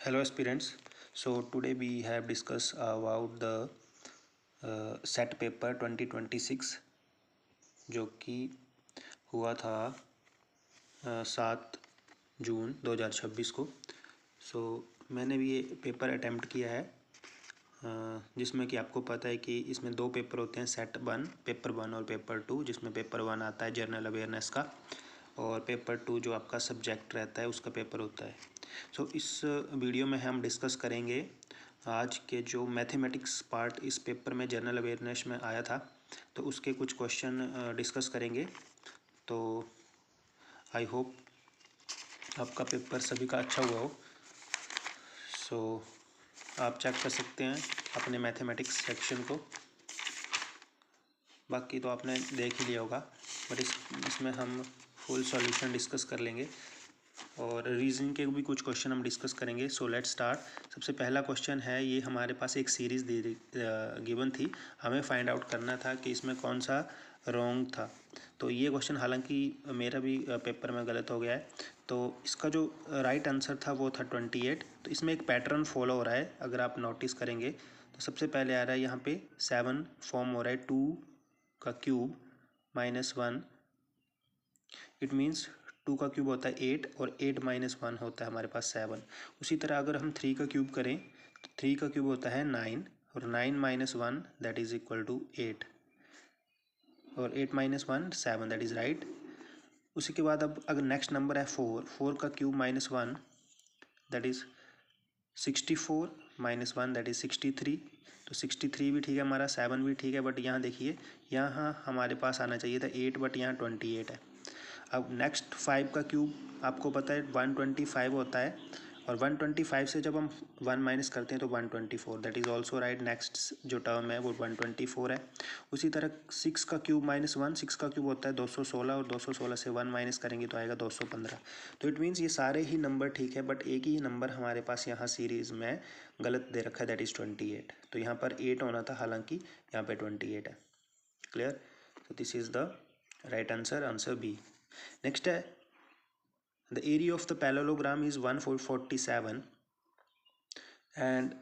Hello aspirants. So today we have discussed about the set paper 2026 जो कि हुआ था 7 जून 2026 को। मैंने भी ये पेपर अटेम्प्ट किया है जिसमें कि आपको पता है कि इसमें दो पेपर होते हैं, सेट 1 पेपर 1 और पेपर 2, जिसमें पेपर 1 आता है जनरल अवेयरनेस का और पेपर 2 जो आपका सब्जेक्ट रहता है उसका पेपर होता है। इस वीडियो में हम डिस्कस करेंगे आज के जो मैथमेटिक्स पार्ट इस पेपर में जनरल अवेयरनेस में आया था, तो उसके कुछ क्वेश्चन डिस्कस करेंगे। तो आई होप आपका पेपर सभी का अच्छा हुआ हो। आप चेक कर सकते हैं अपने मैथमेटिक्स सेक्शन को, बाकी तो आपने देख ही लिया होगा, बट इसमें हम फुल सॉल्यूशन डिस्कस कर लेंगे और रीजनिंग के भी कुछ क्वेश्चन हम डिस्कस करेंगे। So let's start. सबसे पहला क्वेश्चन है, ये हमारे पास एक सीरीज़ गिवन थी, हमें फाइंड आउट करना था कि इसमें कौन सा रॉन्ग था। तो ये क्वेश्चन हालांकि मेरा भी पेपर में गलत हो गया है। तो इसका जो राइट आंसर था वो था 28। तो इसमें एक पैटर्न फॉलो हो रहा है, अगर आप नोटिस करेंगे तो सबसे पहले आ रहा है यहाँ पे 7 फॉर्म हो रहा है, 2 का क्यूब -1, इट मीन्स 2 का क्यूब होता है 8 और 8 - 1 होता है हमारे पास 7। उसी तरह अगर हम 3 का क्यूब करें तो 3 का क्यूब होता है 9 और 9 - 1 दैट इज इक्वल टू 8 और 8 - 1 7, दैट इज़ राइट। उसी के बाद अब अगर नेक्स्ट नंबर है 4 का cube -1 that is 64 - 1 that is 63। तो 63 भी ठीक है हमारा, 7 भी ठीक है, बट यहाँ देखिए यहाँ हमारे पास आना चाहिए था 8, बट यहाँ 28 है। अब नेक्स्ट 5 का क्यूब आपको पता है 125 होता है और 125 से जब हम 1 माइनस करते हैं तो 124, that is also right. Next जो टर्म है वो 124 है। उसी तरह 6 का क्यूब -1, 6 का क्यूब होता है 216 और 216 से 1 माइनस करेंगे तो आएगा 215। तो इट मीन्स ये सारे ही नंबर ठीक है, बट एक ही नंबर हमारे पास यहाँ सीरीज़ में गलत दे रखा है, दैट इज़ 28। तो यहाँ पर 8 होना था, हालांकि यहाँ पे 28 है। क्लियर? तो this is the right answer, answer B. Next है, the area of the parallelogram is 147 and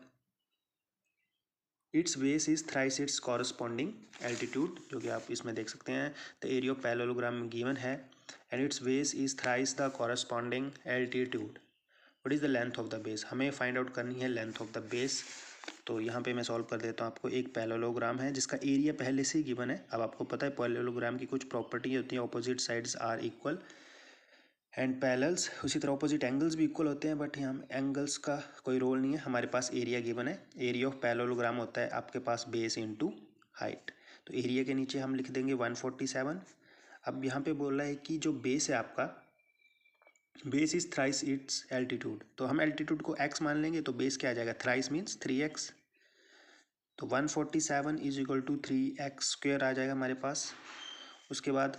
its base is thrice its corresponding altitude, जो कि आप इसमें देख सकते हैं। the area of parallelogram given है and its base is thrice the corresponding altitude. what is the length of the base? हमें find out करनी है लेंथ ऑफ द बेस। तो यहाँ पे मैं सॉल्व कर देता हूँ आपको। एक पैरेललोग्राम है जिसका एरिया पहले से ही गिवन है। अब आपको पता है पैरेललोग्राम की कुछ प्रॉपर्टी होती है, opposite sides are equal and parallels, उसी तरह ऑपोजिट एंगल्स भी इक्वल होते हैं, बट यहाँ एंगल्स का कोई रोल नहीं है। हमारे पास एरिया गिवन है, एरिया ऑफ पैरेललोग्राम होता है आपके पास बेस इनटू हाइट। तो एरिया के नीचे हम लिख देंगे 147। अब यहाँ पे बोल रहा है कि जो बेस है आपका, base is thrice it's altitude, तो हम एल्टीट्यूड को x मान लेंगे तो बेस क्या आ जाएगा, थ्राइस मीन्स 3x। तो 147 इज इक्वल टू 3x² आ जाएगा हमारे पास। उसके बाद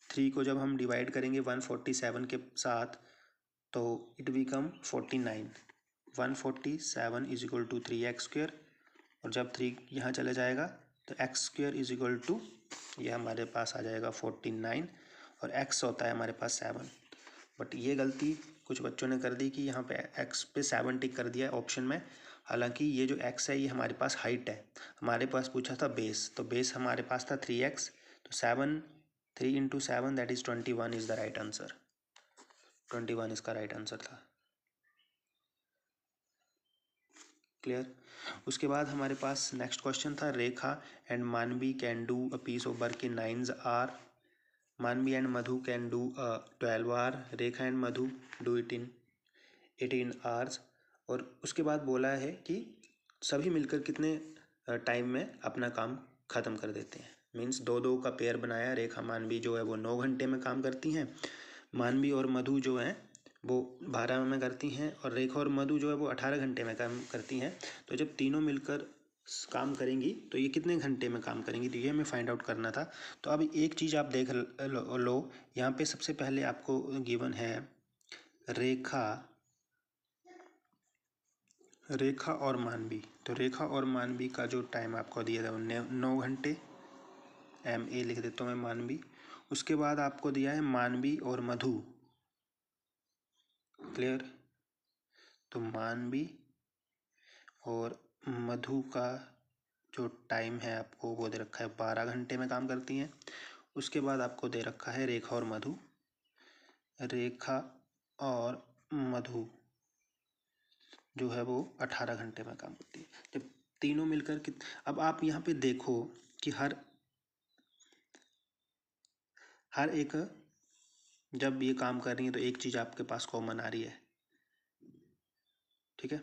3 को जब हम डिवाइड करेंगे 147 के साथ तो it become 49। 147 is equal to 3x² और जब 3 यहाँ चले जाएगा तो x² इज इक्वल टू, ये हमारे पास आ जाएगा 49 और x होता है हमारे पास 7। बट ये गलती कुछ बच्चों ने कर दी कि यहाँ पे x पे 7 टिक कर दिया ऑप्शन में, हालांकि ये जो x है ये हमारे पास हाइट है। हमारे पास पूछा था बेस, तो बेस हमारे पास था 3x, तो 7, 3 into 7 that is 21 is the right answer. 21 इसका राइट आंसर था। क्लियर? उसके बाद हमारे पास नेक्स्ट क्वेश्चन था, Rekha and Manavi can do a piece of work in 9 hour, Manavi and Madhu can do 12 hour, Rekha and Madhu do it in 18 hours. और उसके बाद बोला है कि सभी मिलकर कितने टाइम में अपना काम ख़त्म कर देते हैं। मीन्स 2-2 का पेयर बनाया, रेखा मानवी जो है वो 9 घंटे में काम करती हैं, मानवी और मधु जो हैं वो 12 में करती हैं, और रेखा और मधु जो है वो 18 घंटे में काम करती हैं। तो जब तीनों मिलकर काम करेंगी तो ये कितने घंटे में काम करेंगी, तो ये हमें फाइंड आउट करना था। तो अब एक चीज़ आप देख लो, यहाँ पे सबसे पहले आपको गिवन है रेखा और मानवी। तो रेखा और मानवी का जो टाइम आपको दिया था वो 9 घंटे, MA लिख देता हूँ मैं मानवी। उसके बाद आपको दिया है मानवी और मधु। क्लियर? तो मानवी और मधु का जो टाइम है आपको वो दे रखा है 12 घंटे में काम करती हैं। उसके बाद आपको दे रखा है रेखा और मधु। रेखा और मधु जो है वो 18 घंटे में काम करती है। जब तीनों मिलकर अब आप यहाँ पे देखो कि हर एक जब ये काम कर रही है तो एक चीज़ आपके पास कॉमन आ रही है, ठीक है।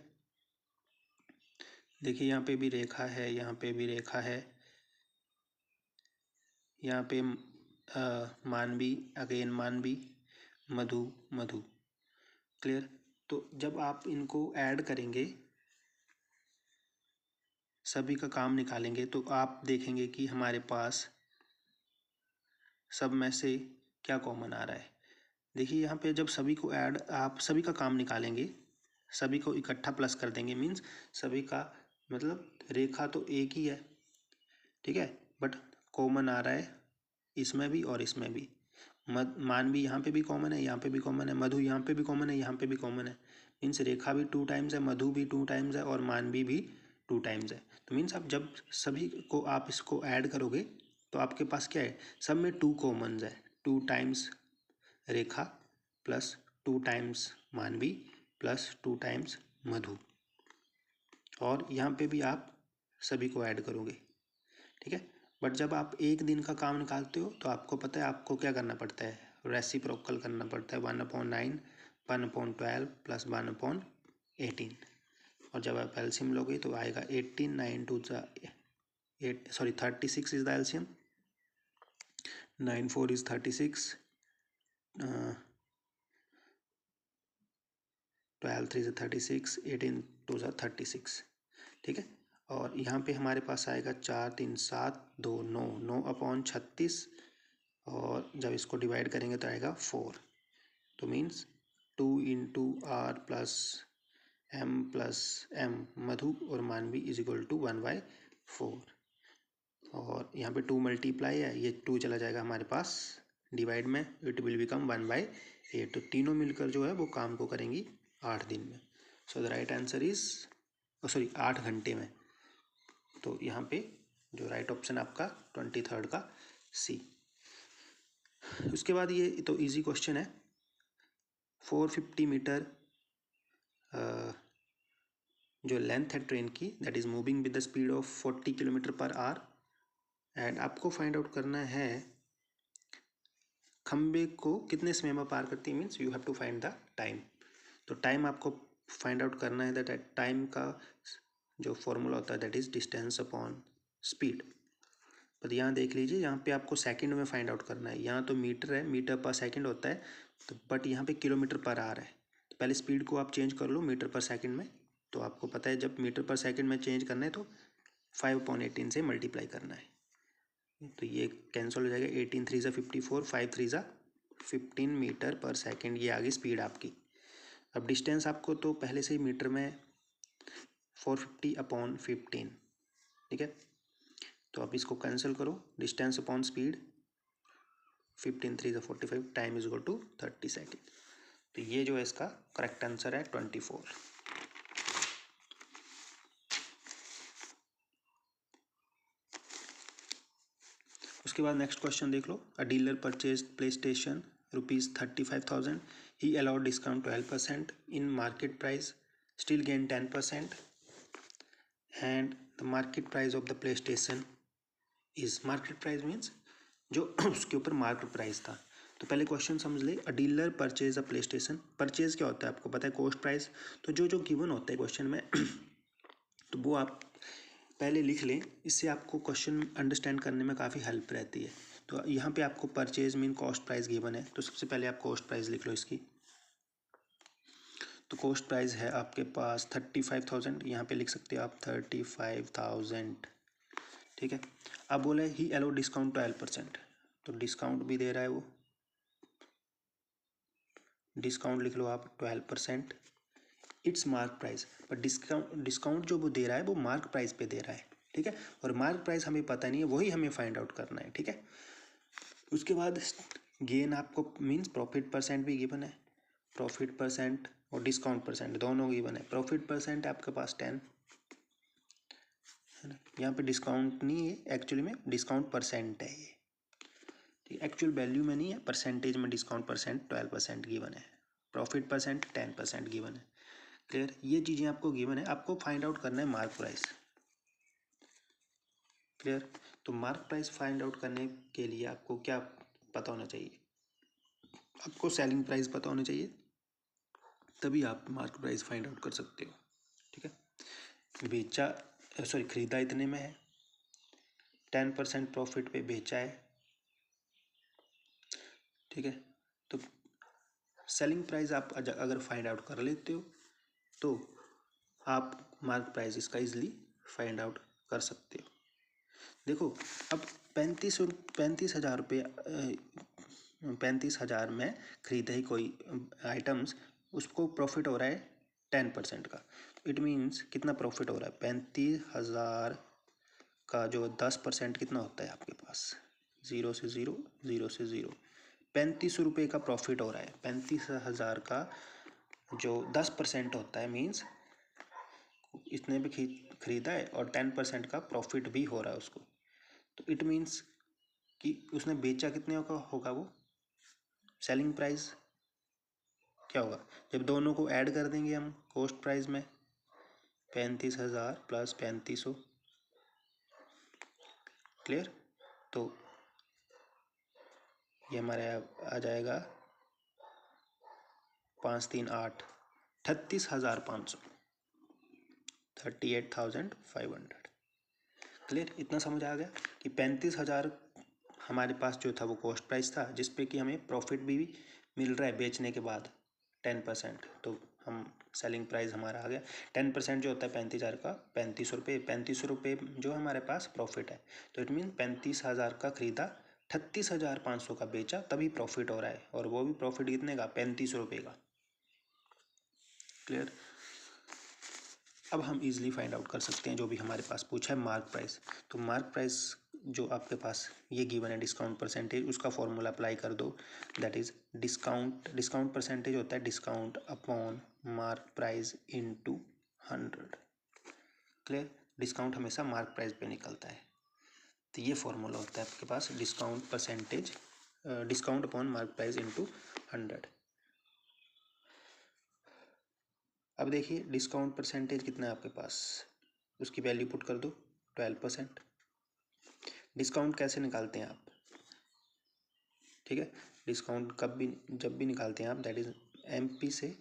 देखिए यहाँ पे भी रेखा है, यहाँ पे भी रेखा है, यहाँ पे मानवी, अगेन मानवी, मधु मधु, क्लियर। तो जब आप इनको ऐड करेंगे, सभी का काम निकालेंगे, तो आप देखेंगे कि हमारे पास सब में से क्या कॉमन आ रहा है। देखिए यहाँ पे जब सभी को ऐड, आप सभी का काम निकालेंगे, सभी को इकट्ठा प्लस कर देंगे, मीन्स सभी का मतलब रेखा तो एक ही है, ठीक है, बट कॉमन आ रहा है इसमें भी और इसमें भी। मानवी यहाँ पे भी कॉमन है, यहाँ पे भी कॉमन है, मधु यहाँ पे भी कॉमन है, यहाँ पे भी कॉमन है। मीन्स रेखा भी 2 टाइम्स है, मधु भी 2 टाइम्स है और मानवी भी 2 टाइम्स है। तो मीन्स आप जब सभी को आप इसको ऐड करोगे तो आपके पास क्या है, सब में 2 कॉमन्स है। 2 टाइम्स रेखा प्लस 2 टाइम्स मानवी प्लस 2 टाइम्स मधु, और यहाँ पे भी आप सभी को ऐड करोगे, ठीक है। बट जब आप एक दिन का काम निकालते हो तो आपको पता है आपको क्या करना पड़ता है, रेसिप्रोकल करना पड़ता है। 1/9 1/12 प्लस 1/18, और जब आप एलसीएम लोगे तो आएगा 18, 9 2 36 is the LCM, 9 4 is 36, 12 3 is 36, 18 2 is 36, ठीक है। और यहाँ पे हमारे पास आएगा 4 3 7 2 9, 9/36, और जब इसको डिवाइड करेंगे तो आएगा 4। तो means 2 into R plus M Madhu और मानवी इज इक्वल टू 1/4, और यहाँ पे 2 मल्टीप्लाई है, ये 2 चला जाएगा हमारे पास डिवाइड में, इट विल बिकम 1/8। तो तीनों मिलकर जो है वो काम को करेंगी 8 दिन में। So the right answer is 8 घंटे में। तो यहाँ पे जो राइट ऑप्शन आपका 23rd का सी। उसके बाद ये तो इजी क्वेश्चन है। 450 मीटर जो लेंथ है ट्रेन की, that is moving with the speed of 40 kilometre per hour, and आपको फाइंड आउट करना है खंबे को कितने समय में पार करती है, means you have to find the time. तो टाइम आपको फाइंड आउट करना है, दैट टाइम का जो फॉर्मूला होता है that is distance upon speed. पर यहाँ देख लीजिए, यहाँ पे आपको सेकंड में फाइंड आउट करना है। यहाँ तो मीटर है, मीटर पर सेकंड होता है, तो बट यहाँ पे किलोमीटर पर आवर है। तो पहले स्पीड को आप चेंज कर लो मीटर पर सेकंड में। तो आपको पता है जब मीटर पर सेकंड में चेंज करना है तो 5/18 से मल्टीप्लाई करना है। तो ये कैंसिल हो जाएगा, 18 3 = 54, 5 3 = 15 मीटर पर सेकंड, ये आ गई स्पीड आपकी। अब डिस्टेंस आपको तो पहले से ही मीटर में 450/15, ठीक है। तो आप इसको कैंसिल करो, distance upon speed, 15 3 = 45, time is equal to 30 second. तो ये जो है इसका करेक्ट आंसर है 24। उसके बाद नेक्स्ट क्वेश्चन देख लो। A dealer purchase PlayStation ₹35,000, he allowed discount 12% in market price, still gain 10%, and the market price of the PlayStation is, market price means जो उसके ऊपर मार्केट प्राइस था। तो पहले क्वेश्चन समझ ले। अ dealer purchase a play station, purchase क्या होता है आपको पता है, कॉस्ट प्राइस। तो जो गिवन होता है क्वेश्चन में तो वो आप पहले लिख लें, इससे आपको क्वेश्चन अंडरस्टैंड करने में काफ़ी हेल्प रहती है। तो यहाँ पे आपको purchase mean cost price given है, तो सबसे पहले आप कॉस्ट प्राइस लिख लो इसकी। तो कॉस्ट प्राइस है आपके पास 35,000, यहाँ पे लिख सकते हो आप 35,000, ठीक है। अब बोले ही अलो डिस्काउंट 12%, तो डिस्काउंट भी दे रहा है वो, डिस्काउंट लिख लो आप 12%। इट्स मार्क प्राइस, पर डिस्काउंट जो वो दे रहा है वो मार्क प्राइस पे दे रहा है, ठीक है। और मार्क प्राइस हमें पता नहीं है, वही हमें फाइंड आउट करना है, ठीक है। उसके बाद गेन आपको मीन्स प्रॉफिट परसेंट भी गिवन है, प्रॉफिट परसेंट और डिस्काउंट परसेंट दोनों गिवन है। प्रॉफिट परसेंट है आपके पास 10 है ना, यहाँ पे डिस्काउंट नहीं है, एक्चुअली में डिस्काउंट परसेंट है ये, ठीक, एक्चुअल वैल्यू में नहीं है, परसेंटेज में डिस्काउंट परसेंट 12% गिवन है, प्रॉफिट परसेंट 10% गिवन है। क्लियर, ये चीज़ें आपको गिवन है, आपको फाइंड आउट करना है मार्क प्राइस। क्लियर, तो मार्क प्राइस फाइंड आउट करने के लिए आपको क्या पता होना चाहिए, आपको सेलिंग प्राइस पता होना चाहिए, तभी आप मार्क प्राइस फाइंड आउट कर सकते हो। ठीक है, बेचा सॉरी खरीदा इतने में है, 10% प्रॉफिट पे बेचा है। ठीक है, तो सेलिंग प्राइस आप अगर फाइंड आउट कर लेते हो तो आप मार्क प्राइस इसका इजीली फाइंड आउट कर सकते हो। देखो अब 35,000 रुपये 35,000 में खरीदा ही कोई आइटम्स, उसको प्रॉफिट हो रहा है 10% का। इट मीन्स कितना प्रॉफिट हो रहा है, 35,000 का जो 10% कितना होता है आपके पास, 0 से 0 0 से 0, 35 रुपये का प्रॉफिट हो रहा है। 35,000 का जो 10% होता है मीन्स इतने भी खरीदा है और 10% का प्रॉफिट भी हो रहा है उसको, तो इट मीन्स कि उसने बेचा कितने का होगा, वो सेलिंग प्राइस क्या होगा, जब दोनों को ऐड कर देंगे हम कॉस्ट प्राइस में, 35,000 प्लस 3500। क्लियर, तो ये हमारे आ जाएगा 5 3 8 38,500, 38,500। क्लियर, इतना समझ आ गया कि 35,000 हमारे पास जो था वो कॉस्ट प्राइस था, जिस पे कि हमें प्रॉफिट भी मिल रहा है बेचने के बाद 10%, तो हम सेलिंग प्राइस हमारा आ गया। 10% जो होता है 35,000 का 35 रुपये, 35 रुपये जो हमारे पास प्रॉफिट है, तो इट मीन 35,000 का खरीदा, 38,500 का बेचा, तभी प्रॉफिट हो रहा है, और वो भी प्रॉफिट कितने का, 35 रुपये का। क्लियर, अब हम इजीली फाइंड आउट कर सकते हैं जो भी हमारे पास पूछा है मार्क प्राइस। तो मार्क प्राइस जो आपके पास ये गिवन है डिस्काउंट परसेंटेज, उसका फॉर्मूला अप्लाई कर दो, दैट इज डिस्काउंट परसेंटेज होता है discount upon mark price into 100। Clear, discount हमेशा मार्क प्राइस पे निकलता है, तो ये फॉर्मूला होता है आपके पास discount percentage, discount upon mark price into 100। अब देखिए डिस्काउंट परसेंटेज कितना है आपके पास, उसकी वैल्यू पुट कर दो 12%। डिस्काउंट कैसे निकालते हैं आप, ठीक है, डिस्काउंट जब भी निकालते हैं आप, दैट इज एमपी से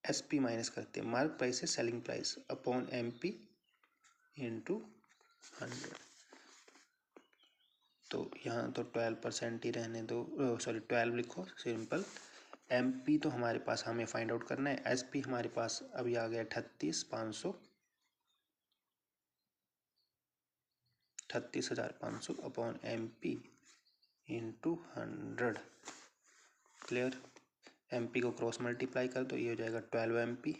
एसपी माइनस करते हैं, मार्क प्राइस से selling price upon MP into 100। तो यहाँ तो 12% ही रहने दो, सॉरी 12 लिखो सिंपल। एमपी तो हमारे पास हमें फाइंड आउट करना है, एसपी हमारे पास अभी आ गया 38,500, 38,500 upon MP into 100। Clear, MP को क्रॉस मल्टीप्लाई कर दो, ये हो जाएगा 12 MP,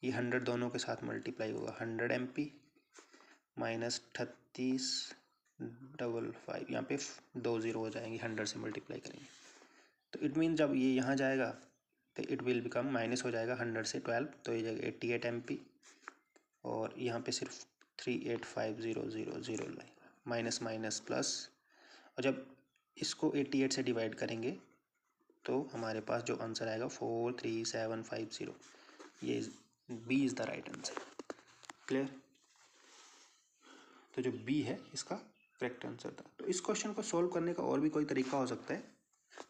ये 100 दोनों के साथ मल्टीप्लाई होगा, 100 MP माइनस 38,555, यहाँ पे 2 0 हो जाएंगे, 100 से मल्टीप्लाई करेंगे, तो इट मीन जब ये यहाँ जाएगा तो इट विल बिकम माइनस हो जाएगा 100 से 12, तो ये जाएगा 88 MP, और यहाँ पे सिर्फ 385000 लगेगा, माइनस माइनस प्लस, और जब इसको 88 से डिवाइड करेंगे तो हमारे पास जो आंसर आएगा 43750, ये B is the right answer. Clear, तो जो बी है इसका करेक्ट आंसर था। तो इस क्वेश्चन को सॉल्व करने का और भी कोई तरीका हो सकता है,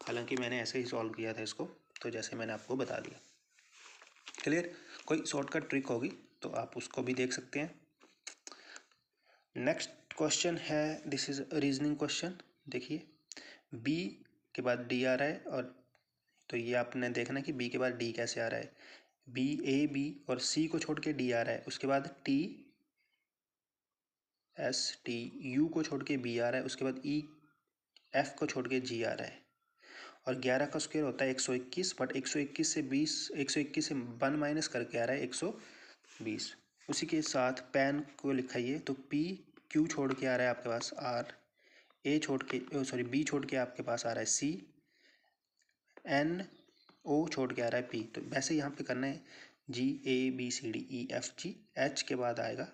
हालांकि मैंने ऐसे ही सॉल्व किया था इसको, तो जैसे मैंने आपको बता दिया। क्लियर, कोई शॉर्टकट ट्रिक होगी तो आप उसको भी देख सकते हैं। नेक्स्ट क्वेश्चन है, दिस इज रीजनिंग क्वेश्चन। देखिए बी के बाद डी आ रहा है, और तो ये आपने देखना कि बी के बाद डी कैसे आ रहा है, बी ए बी और सी को छोड़ के डी आ रहा है, उसके बाद टी एस टी यू को छोड़ के बी आ रहा है, उसके बाद ई एफ को छोड़ के जी आ रहा है, और 11 का स्क्वायर होता है 121, बट 121 से 121 से 1 माइनस करके आ रहा है 120। उसी के साथ पैन को लिखाइए, तो पी क्यू छोड़ के आ रहा है आपके पास आर, ए छोड़ के सॉरी बी छोड़ के आपके पास आ रहा है सी, एन ओ छोड़ के आ रहा है पी, तो वैसे यहाँ पे करना है G A B C D E F G, H के बाद आएगा,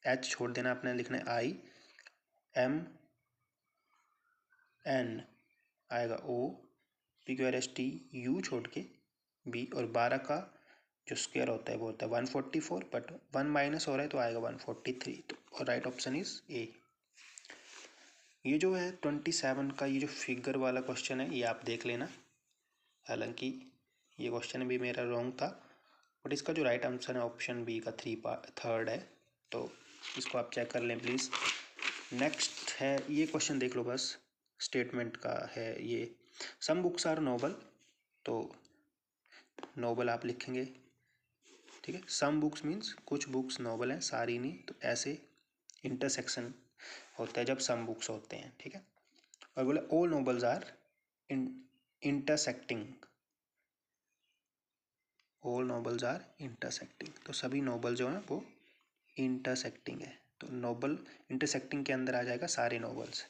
एच छोड़ देना आपने, लिखना है आई एम एन, आएगा O, P Q R S T U छोड़ के बी, और 12 का जो स्क्वायर होता है वो होता है 144, बट 1 माइनस हो रहा है तो आएगा 143, तो और राइट ऑप्शन इज ए। ये जो है 27 का ये जो फिगर वाला क्वेश्चन है ये आप देख लेना, हालांकि ये क्वेश्चन भी मेरा रॉन्ग था, बट इसका जो राइट आंसर है ऑप्शन बी का थर्ड है, तो इसको आप चेक कर लें प्लीज़। नेक्स्ट है ये क्वेश्चन देख लो बस, स्टेटमेंट का है ये, सम बुक्स आर नोबल, तो नोबल आप लिखेंगे, ठीक है। सम बुक्स मीन्स कुछ बुक्स नोबल हैं, सारी नहीं, तो ऐसे इंटरसेक्शन होता है जब सम बुक्स होते हैं, ठीक है। और बोले all nobles are intersecting, all nobles are intersecting, तो सभी नोबल जो हैं वो इंटरसेक्टिंग है, तो नोबल इंटरसेक्टिंग के अंदर आ जाएगा सारे नोबल्स।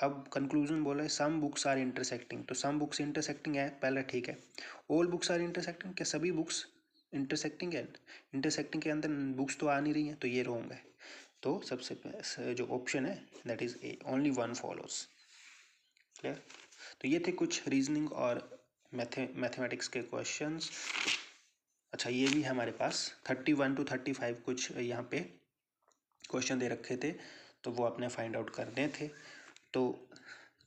अब कंक्लूजन बोला है सम बुक्स आर इंटरसेक्टिंग, तो सम बुक्स इंटरसेक्टिंग है पहले, ठीक है। ऑल बुक्स आर इंटरसेक्टिंग, क्या सभी बुक्स इंटरसेक्टिंग है? इंटरसेक्टिंग के अंदर बुक्स तो आ नहीं रही हैं, तो ये रॉन्ग है, तो सबसे जो ऑप्शन है that is a, only one follows. Clear? तो ये थे कुछ रीजनिंग और मैथमेटिक्स के क्वेश्चंस। अच्छा ये भी है हमारे पास 31 to 35 कुछ यहाँ पे क्वेश्चन दे रखे थे, तो वो आपने फाइंड आउट करने थे। तो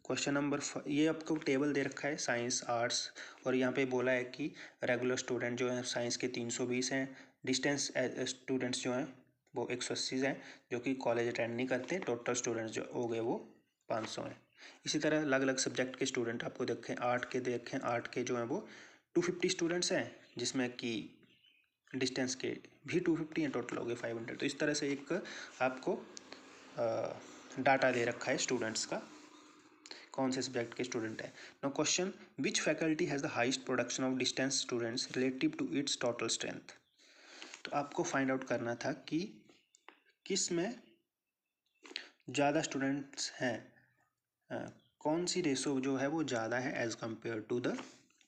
क्वेश्चन नंबर ये आपको टेबल दे रखा है साइंस आर्ट्स, और यहाँ पे बोला है कि रेगुलर स्टूडेंट जो हैं साइंस के 320 हैं, डिस्टेंस स्टूडेंट्स जो हैं वो 180 हैं, जो कि कॉलेज अटेंड नहीं करते, टोटल स्टूडेंट्स जो हो गए वो 500 हैं। इसी तरह अलग अलग सब्जेक्ट के स्टूडेंट आपको देखें, आर्ट के जो हैं वो 250 स्टूडेंट्स हैं, जिसमें कि डिस्टेंस के भी 250 हैं, टोटल हो गए 500। तो इस तरह से एक आपको डाटा दे रखा है स्टूडेंट्स का, कौन से सब्जेक्ट के स्टूडेंट है। No question, which faculty has the highest production of distance students relative to its total strength. तो आपको फाइंड आउट करना था कि किस में ज़्यादा स्टूडेंट्स हैं, कौन सी रेशो जो है वो ज़्यादा है as compare to the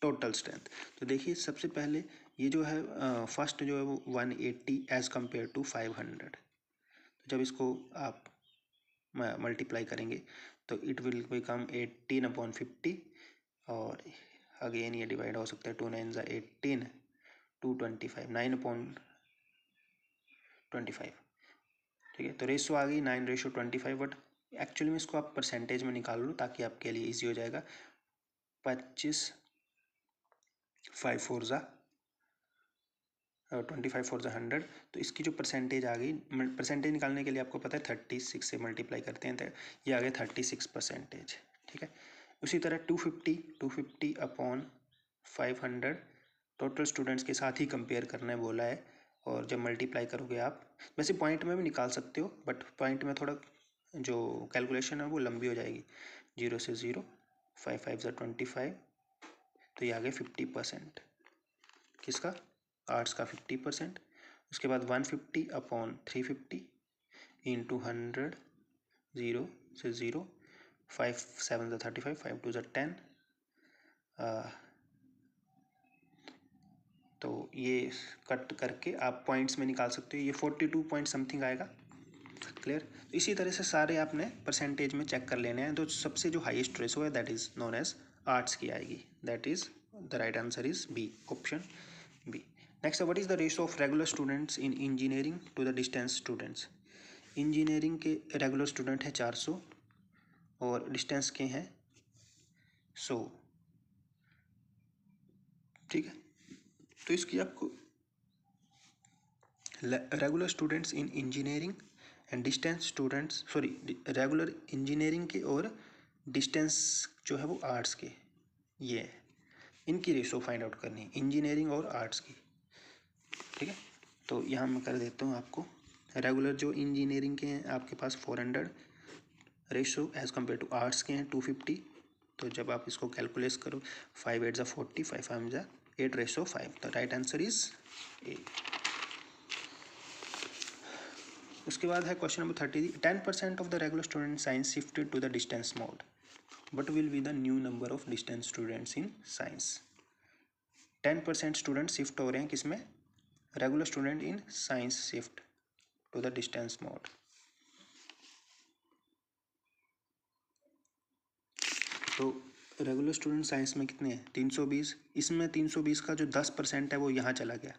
total strength. तो देखिए सबसे पहले ये जो है फर्स्ट जो है वो 180 एज़ कम्पेयर टू 500, तो जब इसको आप मल्टीप्लाई करेंगे तो इट विल बिकम 18/50, और अगेन ये डिवाइड हो सकता है 2 9 18, 225 9/25, ठीक है। तो रेशो आ गई 9:25, बट एक्चुअली में इसको आप परसेंटेज में निकाल लो ताकि आपके लिए इजी हो जाएगा। 25 5 4 25 4 100, तो इसकी जो परसेंटेज आ गई, परसेंटेज निकालने के लिए आपको पता है 36 से मल्टीप्लाई करते हैं, तो ये आ गया 36%, ठीक है। उसी तरह 250 अपॉन 500 टोटल स्टूडेंट्स के साथ ही कंपेयर करना है बोला है, और जब मल्टीप्लाई करोगे आप, वैसे पॉइंट में भी निकाल सकते हो, बट पॉइंट में थोड़ा जो कैलकुलेशन है वो लंबी हो जाएगी, 0 से 0, 5 5 25, तो ये आ गया 50%, किसका? आर्ट्स का 50%। उसके बाद 150 अपॉन 350 इंटू 100, 0 से 0, 5 7 35, 5 2 10, तो ये कट करके आप पॉइंट्स में निकाल सकते हो, ये 42 पॉइंट समथिंग आएगा। क्लियर? तो इसी तरह से सारे आपने परसेंटेज में चेक कर लेने हैं, तो सबसे जो हाईएस्ट रेशो है that is known as arts की आएगी, that is the right answer is B, option B. Next, what is the ratio of regular students in engineering to the distance students. Engineering के regular student हैं 400 और distance के हैं 100, ठीक है। तो इसकी आपको regular students in engineering and distance students, sorry regular engineering के और डिस्टेंस जो है वो आर्ट्स के, ये है, इनकी रेशो फाइंड आउट करनी है, इंजीनियरिंग और आर्ट्स की, ठीक है। तो यहाँ मैं कर देता हूँ आपको, रेगुलर जो इंजीनियरिंग के हैं आपके पास 400 ratio as compare to arts के हैं 250, तो जब आप इसको कैलकुलेट करो 5 8 40, 5 5 8:5, तो राइट आंसर इज ए। उसके बाद है question number 30, 10% of the regular student science shifted to the distance mode, what will be the new number of distance students in science. 10% student shift हो रहे हैं किसमें, regular student in science shift to the distance mode. तो regular student science में कितने हैं, 320। इसमें 320 का जो 10% है वो यहाँ चला गया,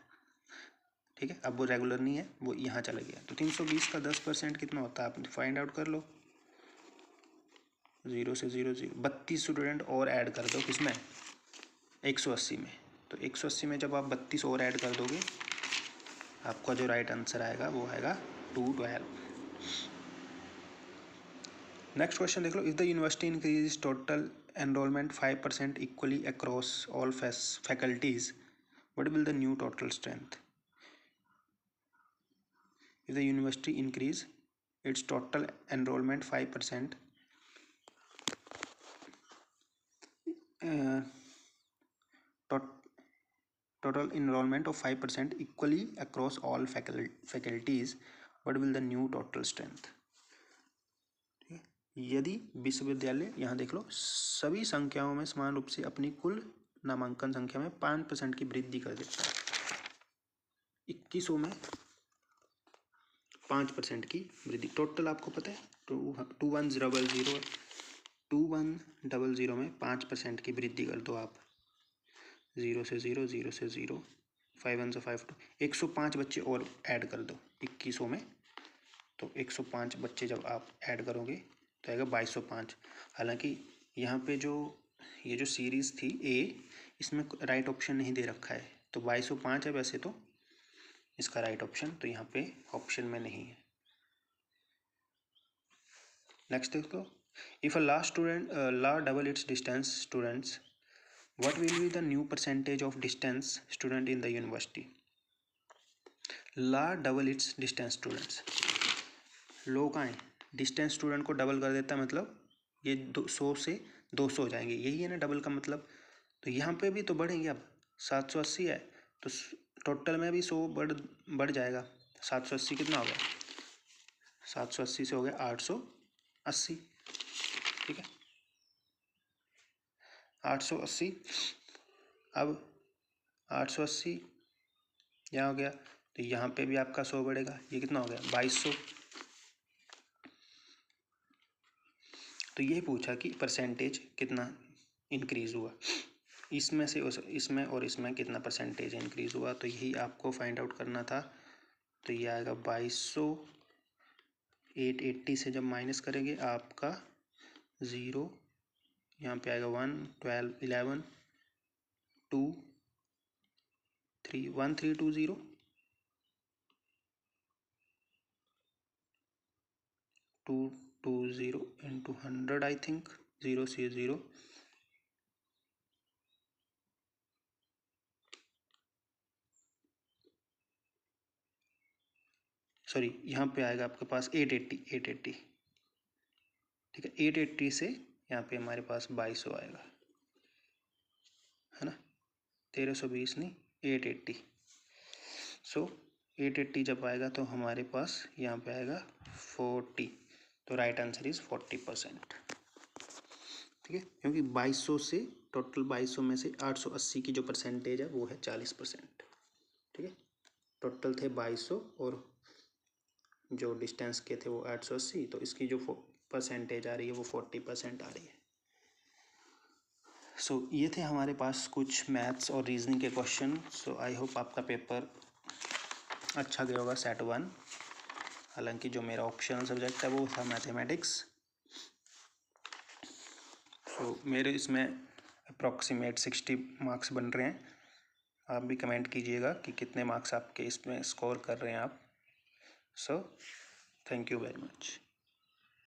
ठीक है, अब वो रेगुलर नहीं है, वो यहाँ चला गया। तो 320 का 10% कितना होता है, आप फाइंड आउट कर लो। 0 से 0 0, 32 स्टूडेंट और ऐड कर दो किसमें, 180 में। तो 180 में जब आप 32 और ऐड कर दोगे, आपका जो राइट आंसर आएगा वो आएगा 212। नेक्स्ट क्वेश्चन देख लो, if the university increase total enrolment 5% equally across all faculties, what will the new total strength. If the university increase its total enrollment 5%, total enrollment of 5% equally across all faculties, what will the new total strength। यदि विश्वविद्यालय, यहाँ देख लो, सभी संख्याओं में समान रूप से अपनी कुल नामांकन संख्या में 5% की वृद्धि कर देता है, 2100 में 5% की वृद्धि, टोटल आपको पता है 2100 में 5% की वृद्धि कर दो आप, 0 से 0 0 से 0, 5 1 से 5 2, 105 बच्चे और ऐड कर दो 2100 में। तो 105 बच्चे जब आप ऐड करोगे तो आएगा 2205। हालांकि यहाँ पे जो ये जो सीरीज़ थी ए, इसमें राइट ऑप्शन नहीं दे रखा है, तो 2205 है वैसे तो इसका राइट ऑप्शन, तो यहाँ पे ऑप्शन में नहीं है। नेक्स्ट देखो, if a law double its distance students, what will be the new percentage of distance student in the university. Law double its distance students, law कहाँ है, डिस्टेंस स्टूडेंट को डबल कर देता है, मतलब ये 100 से 200 हो जाएंगे, यही है ना डबल का मतलब। तो यहाँ पे भी तो बढ़ेंगे, अब 780 है तो टोटल में भी 100 बढ़ जाएगा। 780 कितना हो गया, 780 से हो गया 880, ठीक है 880। अब 880 यहाँ हो गया, तो यहाँ पे भी आपका 100 बढ़ेगा, ये कितना हो गया 2200। तो यही पूछा कि परसेंटेज कितना इंक्रीज़ हुआ, इसमें से इसमें और इसमें कितना परसेंटेज इंक्रीज़ हुआ, तो यही आपको फाइंड आउट करना था। तो ये आएगा 2200, 880 से जब माइनस करेंगे आपका 0, यहाँ पे आएगा 1 12 11 2 3 1320 220 into 100 आई थिंक, 0 से 0, सॉरी यहाँ पे आएगा आपके पास 880, ठीक है 880 से यहाँ पे हमारे पास 2200 आएगा, है ना, 1320 नहीं 880। सो 880 जब आएगा तो हमारे पास यहाँ पे आएगा 40, तो राइट आंसर इज 40%, ठीक है, क्योंकि 2200 से टोटल 2200 में से 880 की जो परसेंटेज है वो है 40%, ठीक है, टोटल थे 2200 और जो डिस्टेंस के थे वो 880, तो इसकी जो परसेंटेज आ रही है वो 40% आ रही है। सो ये थे हमारे पास कुछ मैथ्स और रीजनिंग के क्वेश्चन। सो आई होप आपका पेपर अच्छा गया होगा सेट 1। हालांकि जो मेरा ऑप्शनल सब्जेक्ट है वो था मैथमेटिक्स। सो मेरे इसमें अप्रॉक्सीमेट 60 मार्क्स बन रहे हैं। आप भी कमेंट कीजिएगा कि कितने मार्क्स आपके इसमें स्कोर कर रहे हैं आप। So thank you very much.